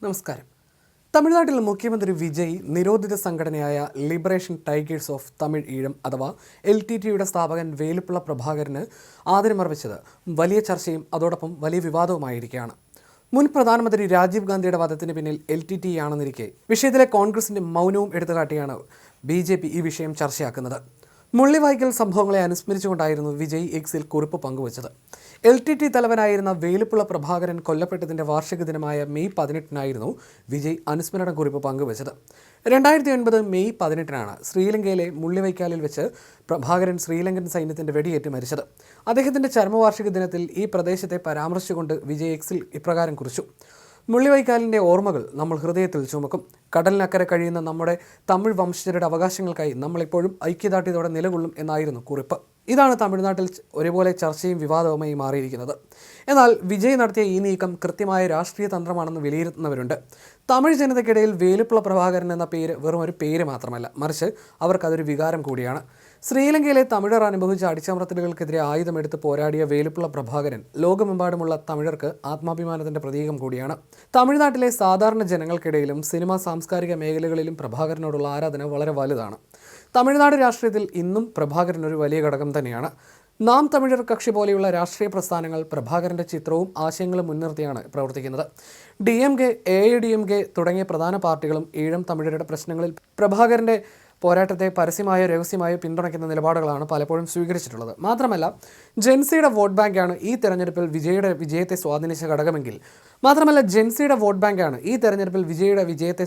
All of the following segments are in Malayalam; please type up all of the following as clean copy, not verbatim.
നമസ്കാരം. തമിഴ്നാട്ടിൽ മുഖ്യമന്ത്രി വിജയ് നിരോധിത സംഘടനയായ liberation tigers of Tamil Eelam അഥവാ LTTയുടെ സ്ഥാപകൻ വേലുപ്പിള്ള പ്രഭാകരന് ആദരമർപ്പിച്ചത് വലിയ ചർച്ചയും അതോടൊപ്പം വലിയ വിവാദവുമായിരിക്കുകയാണ്. മുൻ പ്രധാനമന്ത്രി രാജീവ് ഗാന്ധിയുടെ വധത്തിന് പിന്നിൽ LTT ആണെന്നിരിക്കെ വിഷയത്തിലെ കോൺഗ്രസിന്റെ മൗനവും എടുത്തുകാട്ടിയാണ് BJP ഈ വിഷയം ചർച്ചയാക്കുന്നത്. മുള്ളിവായ്ക്കൽ സംഭവങ്ങളെ അനുസ്മരിച്ചുകൊണ്ടായിരുന്നു വിജയ് എക്സിൽ കുറിപ്പ് പങ്കുവച്ചത്. LTT തലവനായിരുന്ന വേലുപ്പിള്ള പ്രഭാകരൻ കൊല്ലപ്പെട്ടതിൻ്റെ വാർഷിക ദിനമായ മെയ് 18-നായിരുന്നു വിജയ് അനുസ്മരണ കുറിപ്പ് പങ്കുവച്ചത്. 2009 മെയ് 18-നാണ് ശ്രീലങ്കയിലെ മുള്ളിവൈക്കാലിൽ വെച്ച് പ്രഭാകരൻ ശ്രീലങ്കൻ സൈന്യത്തിൻ്റെ വെടിയേറ്റ് മരിച്ചത്. അദ്ദേഹത്തിൻ്റെ ചരമവാർഷിക ദിനത്തിൽ ഈ പ്രദേശത്തെ പരാമർശിച്ചുകൊണ്ട് വിജയ് എക്സിൽ ഇപ്രകാരം കുറിച്ചു: മുള്ളിവൈക്കാലിൻ്റെ ഓർമ്മകൾ നമ്മൾ ഹൃദയത്തിൽ ചുമക്കും. കടലിനക്കരെ കഴിയുന്ന നമ്മുടെ തമിഴ് വംശജരുടെ അവകാശങ്ങൾക്കായി നമ്മളിപ്പോഴും ഐക്യദാർഢ്യത്തോടെ നിലകൊള്ളും എന്നായിരുന്നു കുറിപ്പ്. ഇതാണ് തമിഴ്നാട്ടിൽ ഒരുപോലെ ചർച്ചയും വിവാദവുമായി മാറിയിരിക്കുന്നത്. എന്നാൽ വിജയ് നടത്തിയ ഈ നീക്കം കൃത്യമായ രാഷ്ട്രീയ തന്ത്രമാണെന്ന് വിലയിരുത്തുന്നവരുണ്ട്. തമിഴ് ജനതയ്ക്കിടയിൽ വേലുപ്പിള്ള പ്രഭാകരൻ എന്ന പേര് വെറും ഒരു പേര് മാത്രമല്ല, മറിച്ച് അവർക്കതൊരു വികാരം കൂടിയാണ്. ശ്രീലങ്കയിലെ തമിഴർ അനുഭവിച്ച അടിച്ചമർത്തലുകൾക്കെതിരെ ആയുധമെടുത്ത് പോരാടിയ വേലുപ്പിള്ള പ്രഭാകരൻ ലോകമെമ്പാടുമുള്ള തമിഴർക്ക് ആത്മാഭിമാനത്തിൻ്റെ പ്രതീകം കൂടിയാണ്. തമിഴ്നാട്ടിലെ സാധാരണ ജനങ്ങൾക്കിടയിലും സിനിമ സാംസ്കാരിക മേഖലകളിലും പ്രഭാകരനോടുള്ള ആരാധന വളരെ വലുതാണ്. തമിഴ്നാട് രാഷ്ട്രീയത്തിൽ ഇന്നും പ്രഭാകരൻ ഒരു വലിയ ഘടകം തന്നെയാണ്. നാം തമിഴർ കക്ഷി പോലെയുള്ള രാഷ്ട്രീയ പ്രസ്ഥാനങ്ങൾ പ്രഭാകരൻ്റെ ചിത്രവും ആശയങ്ങളും മുൻനിർത്തിയാണ് പ്രവർത്തിക്കുന്നത്. DMK, AIDMK തുടങ്ങിയ പ്രധാന പാർട്ടികളും ഈഴം തമിഴരുടെ പ്രശ്നങ്ങളിൽ പ്രഭാകരൻ്റെ പോരാട്ടത്തെ പരസ്യമായോ രഹസ്യമായോ പിന്തുണയ്ക്കുന്ന നിലപാടുകളാണ് പലപ്പോഴും സ്വീകരിച്ചിട്ടുള്ളത്. മാത്രമല്ല, ജെൻസിയുടെ വോട്ട് ബാങ്കാണ് ഈ തെരഞ്ഞെടുപ്പിൽ വിജയുടെ വിജയത്തെ സ്വാധീനിച്ച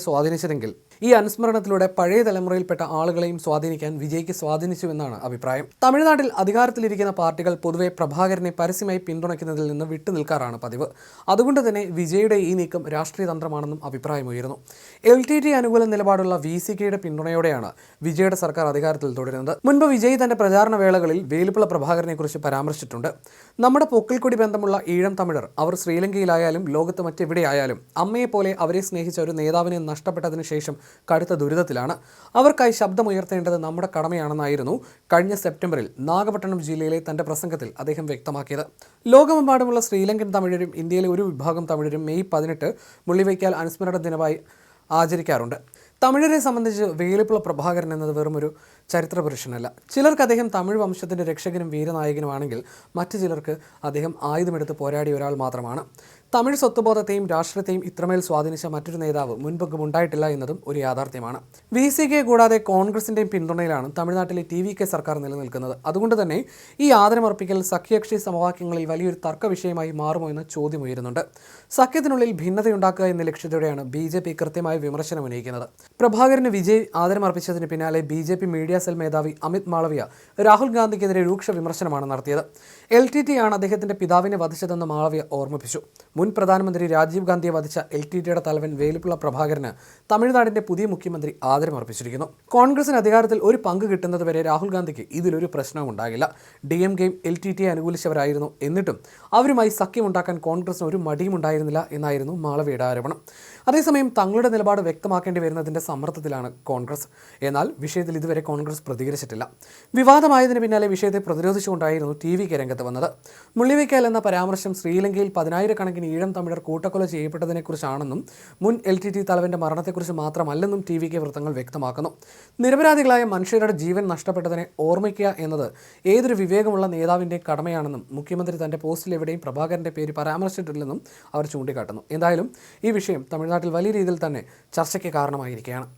സ്വാധീനിച്ചതെങ്കിൽ ഈ അനുസ്മരണത്തിലൂടെ പഴയ തലമുറയിൽപ്പെട്ട ആളുകളെയും സ്വാധീനിക്കാൻ വിജയ്ക്ക് സ്വാധീനിച്ചുവെന്നാണ് അഭിപ്രായം. തമിഴ്നാട്ടിൽ അധികാരത്തിലിരിക്കുന്ന പാർട്ടികൾ പൊതുവെ പ്രഭാകരനെ പരസ്യമായി പിന്തുണയ്ക്കുന്നതിൽ നിന്ന് വിട്ടുനിൽക്കാറാണ് പതിവ്. അതുകൊണ്ട് തന്നെ വിജയുടെ ഈ നീക്കം രാഷ്ട്രീയ തന്ത്രമാണെന്നും അഭിപ്രായമുയരുന്നു. LTT അനുകൂല നിലപാടുള്ള VCKയുടെ പിന്തുണയോടെയാണ് വിജയുടെ സർക്കാർ അധികാരത്തിൽ തുടരുന്നത്. മുൻപ് വിജയ് തന്റെ പ്രചാരണ വേളകളിൽ വേലുപ്പിള്ള പ്രഭാകരനെ കുറിച്ച് പരാമർശിച്ചിട്ടുണ്ട്. നമ്മുടെ പൊക്കിൾക്കൊടി ബന്ധമുള്ള ഈഴം തമിഴർ അവർ ശ്രീലങ്കയിലായാലും ലോകത്ത് മറ്റെവിടെയായാലും അമ്മയെപ്പോലെ അവരെ സ്നേഹിച്ച ഒരു നേതാവിനെ നഷ്ടപ്പെട്ടതിന് ശേഷം കടുത്ത ദുരിതത്തിലാണ്. അവർക്കായി ശബ്ദമുയർത്തേണ്ടത് നമ്മുടെ കടമയാണെന്നായിരുന്നു കഴിഞ്ഞ സെപ്റ്റംബറിൽ നാഗപട്ടണം ജില്ലയിലെ തന്റെ പ്രസംഗത്തിൽ അദ്ദേഹം വ്യക്തമാക്കിയത്. ലോകമെമ്പാടുമുള്ള ശ്രീലങ്കൻ തമിഴരും ഇന്ത്യയിലെ ഒരു വിഭാഗം തമിഴരും മെയ് 18 മുള്ളിവയ്ക്കാൽ അനുസ്മരണ ദിനമായി ആചരിക്കാറുണ്ട്. തമിഴരെ സംബന്ധിച്ച് വേലുപ്പിള്ള പ്രഭാകരൻ എന്നത് വെറും ഒരു ചരിത്രപുരുഷനല്ല. ചിലർക്ക് അദ്ദേഹം തമിഴ് വംശത്തിൻ്റെ രക്ഷകനും വീരനായകനുമാണെങ്കിൽ മറ്റു ചിലർക്ക് അദ്ദേഹം ആയുധമെടുത്ത് പോരാടിയ ഒരാൾ മാത്രമാണ്. തമിഴ് സ്വത്വബോധത്തെയും രാഷ്ട്രീയത്തെയും ഇത്രമേൽ സ്വാധീനിച്ച മറ്റൊരു നേതാവ് മുൻപൊന്നും ഉണ്ടായിട്ടില്ല എന്നതും ഒരു യാഥാർത്ഥ്യമാണ്. VCK കൂടാതെ കോൺഗ്രസിൻ്റെയും പിന്തുണയിലാണ് തമിഴ്നാട്ടിലെ TVK സർക്കാർ നിലനിൽക്കുന്നത്. അതുകൊണ്ട് തന്നെ ഈ ആദരമർപ്പിക്കൽ സഖ്യകക്ഷി സമവാക്യങ്ങളിൽ വലിയൊരു തർക്ക വിഷയമായി മാറുമോ എന്ന ചോദ്യം ഉയരുന്നുണ്ട്. സഖ്യത്തിനുള്ളിൽ ഭിന്നതയുണ്ടാക്കുക എന്ന ലക്ഷ്യത്തോടെയാണ് BJP കൃത്യമായ വിമർശനം ഉന്നയിക്കുന്നത്. പ്രഭാകരന് വിജയ് ആദരമർപ്പിച്ചതിന് പിന്നാലെ BJP മീഡിയ സെൽ മേധാവി അമിത് മാളവിയ രാഹുൽ ഗാന്ധിക്കെതിരെ രൂക്ഷ വിമർശനമാണ് നടത്തിയത്. LTT ആണ് അദ്ദേഹത്തിന്റെ പിതാവിനെ വധിച്ചതെന്ന് മാളവിയ ഓർമ്മിപ്പിച്ചു. മുൻ പ്രധാനമന്ത്രി രാജീവ് ഗാന്ധിയെ വധിച്ച LTTയുടെ തലവൻ വേലുപ്പിള്ള പ്രഭാകരന് തമിഴ്നാടിന്റെ പുതിയ മുഖ്യമന്ത്രി ആദരമർപ്പിച്ചിരിക്കുന്നു. കോൺഗ്രസിന് അധികാരത്തിൽ ഒരു പങ്ക് കിട്ടുന്നതുവരെ രാഹുൽ ഗാന്ധിക്ക് ഇതിലൊരു പ്രശ്നവും ഉണ്ടാകില്ല. DMKയും LTTയെ അനുകൂലിച്ചവരായിരുന്നു. എന്നിട്ടും അവരുമായി സഖ്യമുണ്ടാക്കാൻ കോൺഗ്രസിന് ഒരു മടിയും ഉണ്ടായിരുന്നില്ല എന്നായിരുന്നു മാളവിയുടെ ആരോപണം. അതേസമയം തങ്ങളുടെ നിലപാട് വ്യക്തമാക്കേണ്ടി വരുന്നതിന്റെ സമ്മർദ്ദത്തിലാണ് കോൺഗ്രസ്. എന്നാൽ വിഷയത്തിൽ ഇതുവരെ കോൺഗ്രസ് പ്രതികരിച്ചിട്ടില്ല. വിവാദമായതിന് പിന്നാലെ വിഷയത്തെ പ്രതിരോധിച്ചുകൊണ്ടായിരുന്നു TVK രംഗത്ത് വന്നത്. മുള്ളിവയ്ക്കാൽ എന്ന പരാമർശം ശ്രീലങ്കയിൽ 10,000-കണക്കിന് ഈഴം തമിഴർ കൂട്ടക്കൊല ചെയ്യപ്പെട്ടതിനെക്കുറിച്ചാണെന്നും മുൻ LTT തലവന്റെ മരണത്തെക്കുറിച്ച് മാത്രമല്ലെന്നും TVK വൃത്തങ്ങൾ വ്യക്തമാക്കുന്നു. നിരപരാധികളായ മനുഷ്യരുടെ ജീവൻ നഷ്ടപ്പെട്ടതിനെ ഓർമ്മിക്കുക എന്നത് ഏതൊരു വിവേകമുള്ള നേതാവിൻ്റെ കടമയാണെന്നും മുഖ്യമന്ത്രി തന്റെ പോസ്റ്റിൽ എവിടെയും പ്രഭാകരന്റെ പേര് പരാമർശിച്ചിട്ടില്ലെന്നും അവർ ചൂണ്ടിക്കാട്ടുന്നു. എന്തായാലും ഈ വിഷയം തമിഴ്നാട്ടിൽ വലിയ രീതിയിൽ തന്നെ ചർച്ചയ്ക്ക് കാരണമായിരിക്കുകയാണ്.